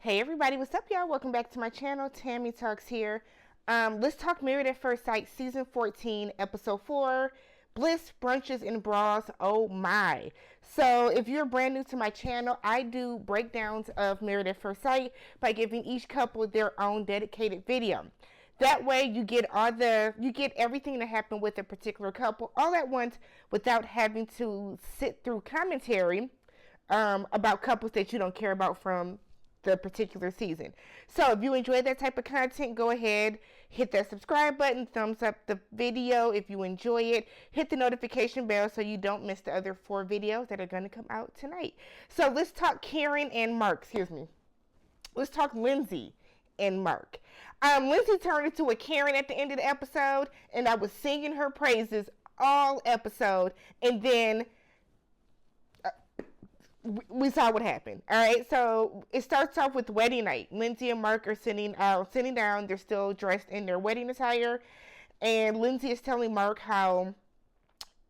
Hey everybody, what's up y'all? Welcome back to my channel. Tammy Talks here. Let's talk Married at First Sight season 14, episode 4, Bliss, Brunches, and Brawls. Oh my. So if you're brand new to my channel, I do breakdowns of Married at First Sight by giving each couple their own dedicated video. That way you get everything that happened with a particular couple all at once without having to sit through commentary about couples that you don't care about from the particular season. So if you enjoy that type of content, go ahead, hit that subscribe button, thumbs up the video if you enjoy it, hit the notification bell so you don't miss the other 4 videos that are going to come out tonight. So let's talk Karen and Mark, let's talk Lindsey and Mark. Lindsey turned into a Karen at the end of the episode, and I was singing her praises all episode, and then we saw what happened. All right, so it starts off with wedding night. Lindsey and Mark are sitting down. They're still dressed in their wedding attire, and Lindsey is telling Mark how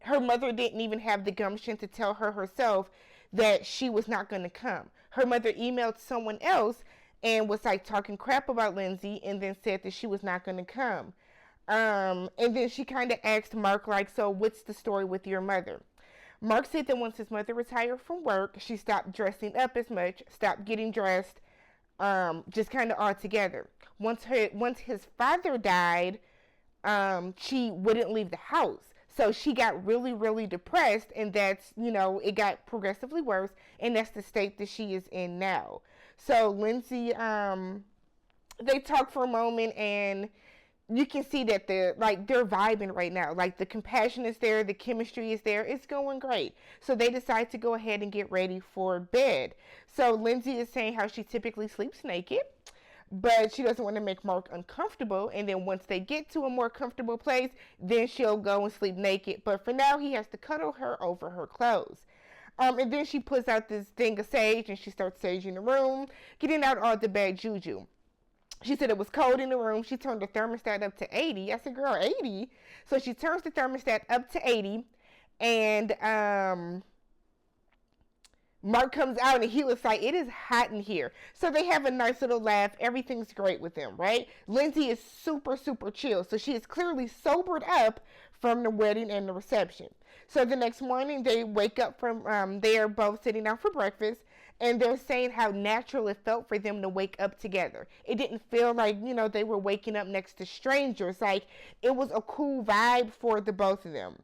her mother didn't even have the gumption to tell her herself that she was not going to come. Her mother emailed someone else and was like talking crap about Lindsey, and then said that she was not going to come. And then she kind of asked Mark, like, so what's the story with your mother? Mark said that once his mother retired from work, she stopped dressing up as much, stopped getting dressed, just kind of all together. Once his father died, she wouldn't leave the house. So she got really, really depressed, and that's, it got progressively worse, and that's the state that she is in now. So Lindsey, they talk for a moment, and you can see that they're vibing right now. Like, the compassion is there, the chemistry is there, it's going great. So they decide to go ahead and get ready for bed. So Lindsey is saying how she typically sleeps naked, but she doesn't want to make Mark uncomfortable. And then once they get to a more comfortable place, then she'll go and sleep naked. But for now, he has to cuddle her over her clothes. And then she pulls out this thing of sage, and she starts saging the room, getting out all the bad juju. She said it was cold in the room. She turned the thermostat up to 80. I said, girl, 80? So she turns the thermostat up to 80. And Mark comes out, and he was like, it is hot in here. So they have a nice little laugh. Everything's great with them, right? Lindsey is super, super chill. So she is clearly sobered up from the wedding and the reception. So the next morning, they wake up from, they are both sitting down for breakfast. And they're saying how natural it felt for them to wake up together. It didn't feel like, they were waking up next to strangers. Like, it was a cool vibe for the both of them.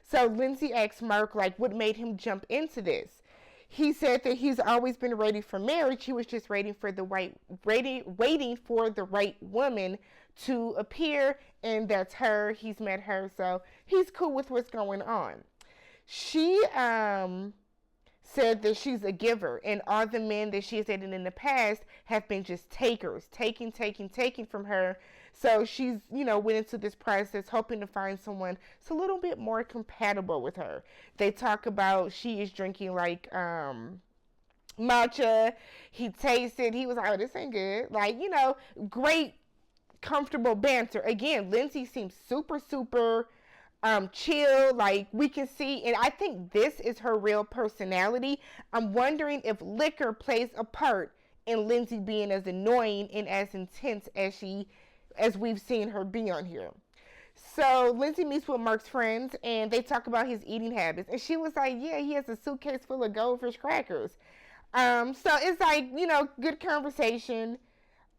So Lindsey asked Mark, like, what made him jump into this? He said that he's always been ready for marriage. He was just waiting for the right woman to appear. And that's her. He's met her. So he's cool with what's going on. She, said that she's a giver, and all the men that she has dated in the past have been just takers, taking from her. So she's, went into this process hoping to find someone that's a little bit more compatible with her. They talk about she is drinking like matcha. He tasted, he was like, oh, this ain't good. Like, great, comfortable banter. Again, Lindsey seems super, super chill. Like, we can see, and I think this is her real personality. I'm wondering if liquor plays a part in Lindsey being as annoying and as intense as we've seen her be on here. So Lindsey meets with Mark's friends, and they talk about his eating habits, and she was like, yeah, he has a suitcase full of goldfish crackers. So it's like, good conversation.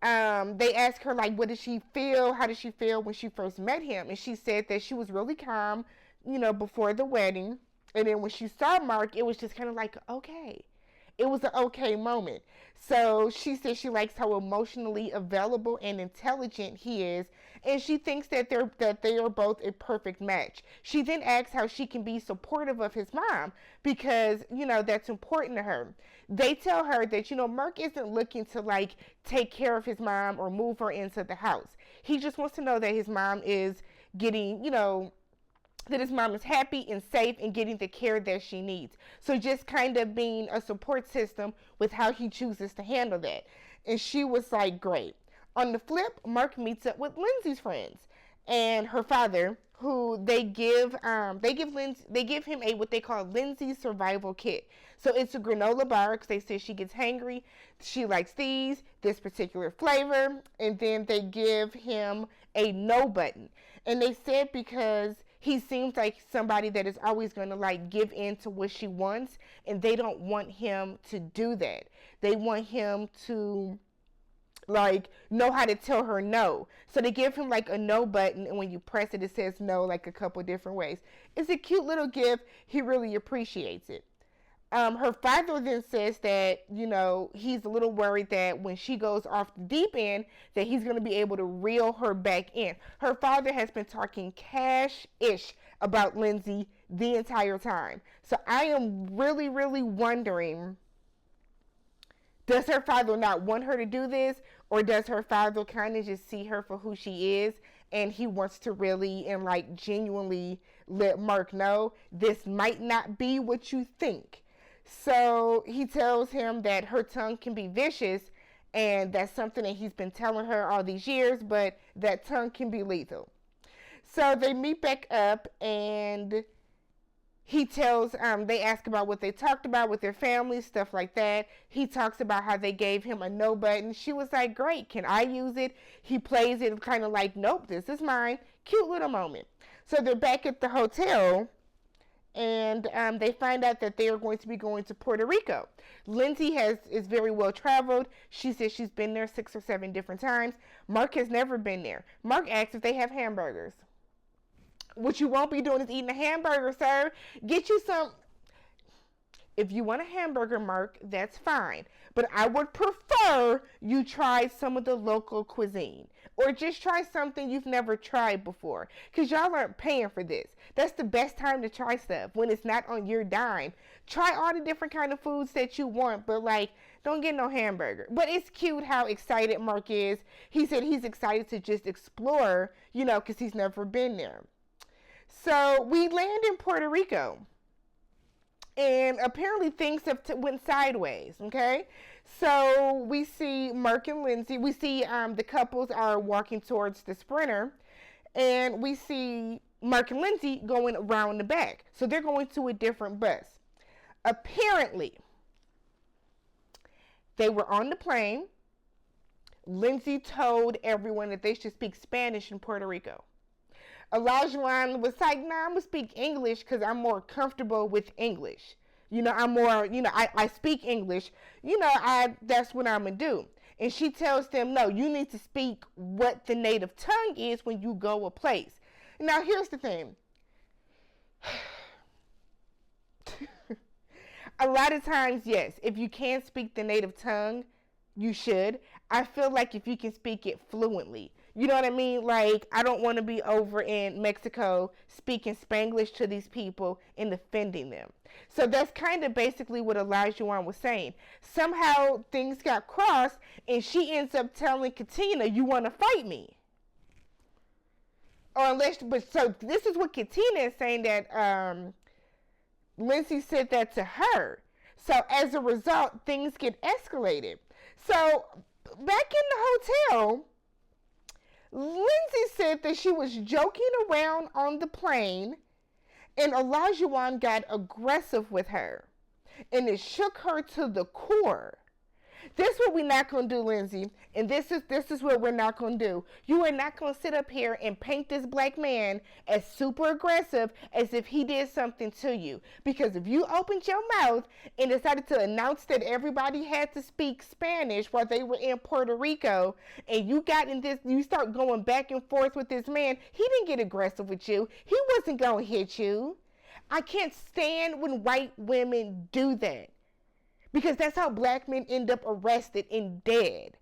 They asked her, like, what did she feel? How did she feel when she first met him? And she said that she was really calm, before the wedding. And then when she saw Mark, it was just kind of like, okay. It was an okay moment. So she said she likes how emotionally available and intelligent he is. And she thinks that they are both a perfect match. She then asks how she can be supportive of his mom because, that's important to her. They tell her that, Mark isn't looking to, like, take care of his mom or move her into the house. He just wants to know that his mom is getting, that his mom is happy and safe and getting the care that she needs. So just kind of being a support system with how he chooses to handle that. And she was like, great. On the flip, Mark meets up with Lindsey's friends. and her father, who they give him a what they call Lindseys survival kit. So it's a granola bar because they say she gets hangry. She likes this particular flavor, and then they give him a no button. And they said because he seems like somebody that is always going to like give in to what she wants, and they don't want him to do that. They want him to like know how to tell her no. So they give him like a no button, and when you press it, it says no like a couple different ways. It's a cute little gift. He really appreciates it. Her father then says that, you know, he's a little worried that when she goes off the deep end, that he's going to be able to reel her back in. Her father has been talking cash-ish about Lindsey the entire time. So I am really, really wondering, does her father not want her to do this? Or does her father kind of just see her for who she is, and he wants to really and like genuinely let Mark know this might not be what you think? So he tells him that her tongue can be vicious, and that's something that he's been telling her all these years, but that tongue can be lethal. So they meet back up, and he tells, they ask about what they talked about with their family, stuff like that. He talks about how they gave him a no button. She was like, great, can I use it? He plays it kind of like, nope, this is mine. Cute little moment. So they're back at the hotel, and they find out that they are going to be going to Puerto Rico. Lindsey is very well traveled. She says she's been there 6 or 7 different times. Mark has never been there. Mark asks if they have hamburgers. What you won't be doing is eating a hamburger, sir. Get you some. If you want a hamburger, Mark, that's fine. But I would prefer you try some of the local cuisine. Or just try something you've never tried before. Because y'all aren't paying for this. That's the best time to try stuff, when it's not on your dime. Try all the different kind of foods that you want, but like, don't get no hamburger. But it's cute how excited Mark is. He said he's excited to just explore, you know, because he's never been there. So we land in Puerto Rico. And apparently things have went sideways, okay? So we see Mark and Lindsey. We see the couples are walking towards the Sprinter. And we see Mark and Lindsey going around the back. So they're going to a different bus. Apparently, they were on the plane. Lindsey told everyone that they should speak Spanish in Puerto Rico. Elijah was like, nah, I'm going to speak English because I'm more comfortable with English. You know, I'm more, you know, I speak English. You know, that's what I'm going to do. And she tells them, no, you need to speak what the native tongue is when you go a place. Now, here's the thing. A lot of times, yes, if you can't speak the native tongue, you should. I feel like if you can speak it fluently. You know what I mean? Like, I don't want to be over in Mexico speaking Spanglish to these people and offending them. So that's kind of basically what Elijah was saying. Somehow things got crossed, and she ends up telling Katina, you want to fight me? Or unless, but so this is what Katina is saying, that Lindsey said that to her. So as a result, things get escalated. So back in the hotel, Lindsey said that she was joking around on the plane, and Elijah got aggressive with her, and it shook her to the core. This is what we're not going to do, Lindsey, and this is what we're not going to do. You are not going to sit up here and paint this black man as super aggressive as if he did something to you. Because if you opened your mouth and decided to announce that everybody had to speak Spanish while they were in Puerto Rico, and you got in this, you start going back and forth with this man, he didn't get aggressive with you. He wasn't going to hit you. I can't stand when white women do that. Because that's how black men end up arrested and dead.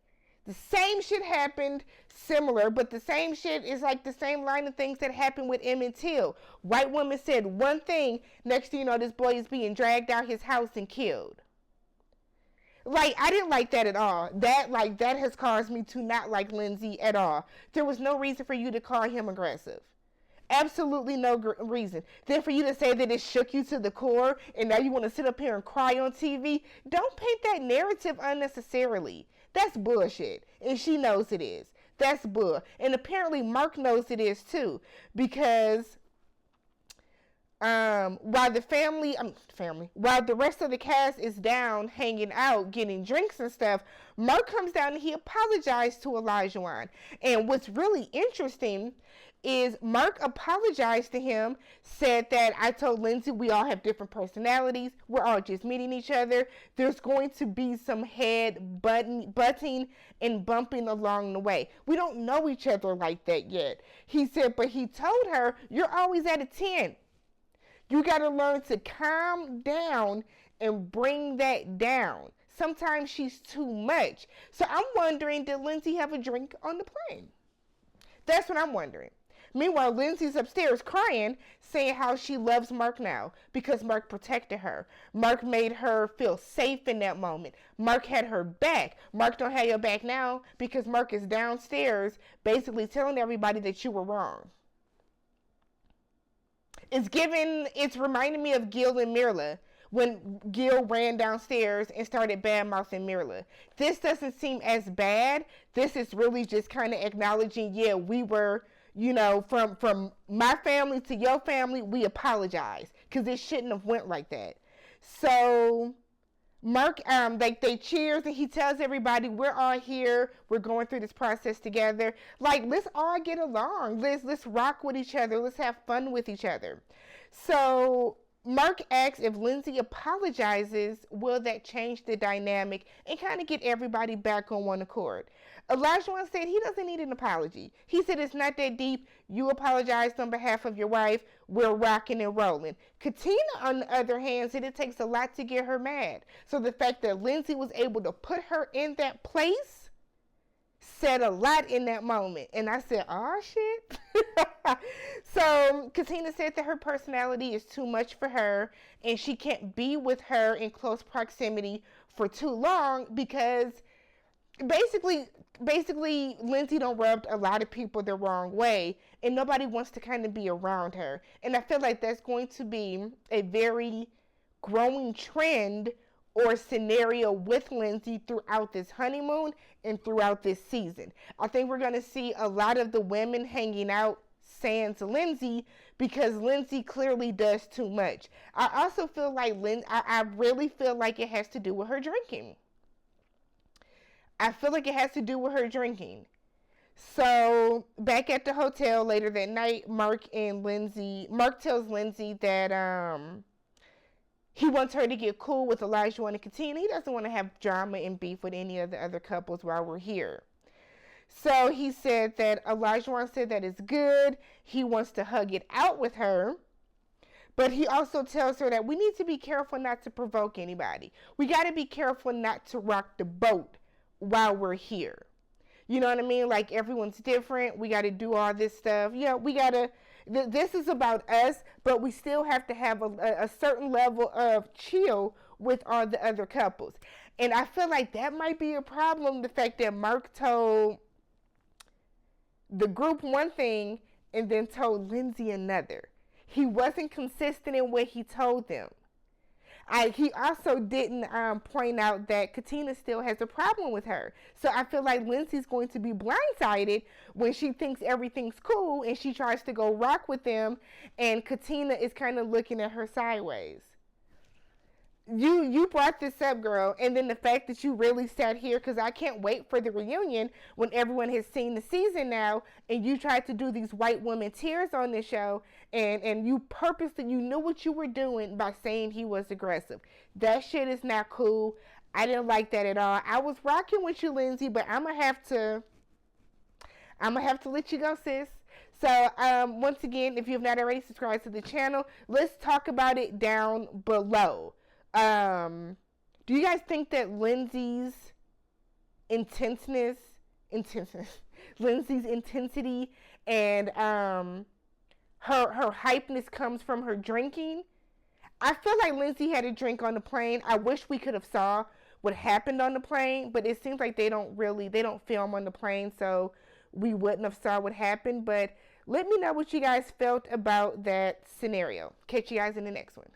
The same shit happened, similar, but the same shit is like the same line of things that happened with Emmett Till. White woman said one thing, next thing you know, this boy is being dragged out his house and killed. Like, I didn't like that at all. That has caused me to not like Lindsey at all. There was no reason for you to call him aggressive. Absolutely no reason. Then for you to say that it shook you to the core and now you want to sit up here and cry on TV, don't paint that narrative unnecessarily. That's bullshit. And she knows it is. That's bull. And apparently Mark knows it is too, because while while the rest of the cast is down hanging out, getting drinks and stuff, Mark comes down and he apologized to Elijah. And what's really interesting is Mark apologized to him, said that I told Lindsey we all have different personalities. We're all just meeting each other. There's going to be some head butting and bumping along the way. We don't know each other like that yet. He said, but he told her, you're always at a 10. You got to learn to calm down and bring that down. Sometimes she's too much. So I'm wondering, did Lindsey have a drink on the plane? That's what I'm wondering. Meanwhile, Lindsey's upstairs crying, saying how she loves Mark now because Mark protected her. Mark made her feel safe in that moment. Mark had her back. Mark don't have your back now because Mark is downstairs basically telling everybody that you were wrong. It's reminding me of Gil and Mirla when Gil ran downstairs and started bad-mouthing Mirla. This doesn't seem as bad. This is really just kind of acknowledging, yeah, we were, from my family to your family, we apologize because it shouldn't have went like that. So Mark, they cheers and he tells everybody, we're all here. We're going through this process together. Like, let's all get along. Let's rock with each other. Let's have fun with each other. So Mark asks if Lindsey apologizes, will that change the dynamic and kind of get everybody back on one accord? Elijah said he doesn't need an apology. He said it's not that deep. You apologized on behalf of your wife. We're rocking and rolling. Katina, on the other hand, said it takes a lot to get her mad. So the fact that Lindsey was able to put her in that place said a lot in that moment. And I said, oh, shit. So Katina said that her personality is too much for her and she can't be with her in close proximity for too long because basically Lindsey don't rubbed a lot of people the wrong way and nobody wants to kind of be around her. And I feel like that's going to be a very growing trend or scenario with Lindsey throughout this honeymoon and throughout this season. I think we're going to see a lot of the women hanging out sans Lindsey because Lindsey clearly does too much. I also feel like I really feel like it has to do with her drinking. I feel like it has to do with her drinking. So back at the hotel later that night, Mark tells Lindsey that he wants her to get cool with Elijah and Katina. He doesn't want to have drama and beef with any of the other couples while we're here. So he said that Elijah said that it's good. He wants to hug it out with her. But he also tells her that we need to be careful not to provoke anybody. We got to be careful not to rock the boat while we're here. You know what I mean? Like, everyone's different. We got to do all this stuff. Yeah, we got to, this is about us, but we still have to have a certain level of chill with all the other couples. And I feel like that might be a problem, the fact that Mark told the group one thing and then told Lindsey another. He wasn't consistent in what he told them. He also didn't point out that Katina still has a problem with her. So I feel like Lindsey's going to be blindsided when she thinks everything's cool and she tries to go rock with them and Katina is kind of looking at her sideways. You brought this up, girl, and then the fact that you really sat here, because I can't wait for the reunion when everyone has seen the season now, and you tried to do these white woman tears on this show, and you purposely, you knew what you were doing by saying he was aggressive. That shit is not cool. I didn't like that at all. I was rocking with you, Lindsey, but I'm gonna have to let you go, sis. So, once again, if you have not already subscribed to the channel, let's talk about it down below. Do you guys think that Lindsey's Lindsey's intensity and her hypeness comes from her drinking? I feel like Lindsey had a drink on the plane. I wish we could have saw what happened on the plane, but it seems like they don't film on the plane, so we wouldn't have saw what happened. But let me know what you guys felt about that scenario. Catch you guys in the next one.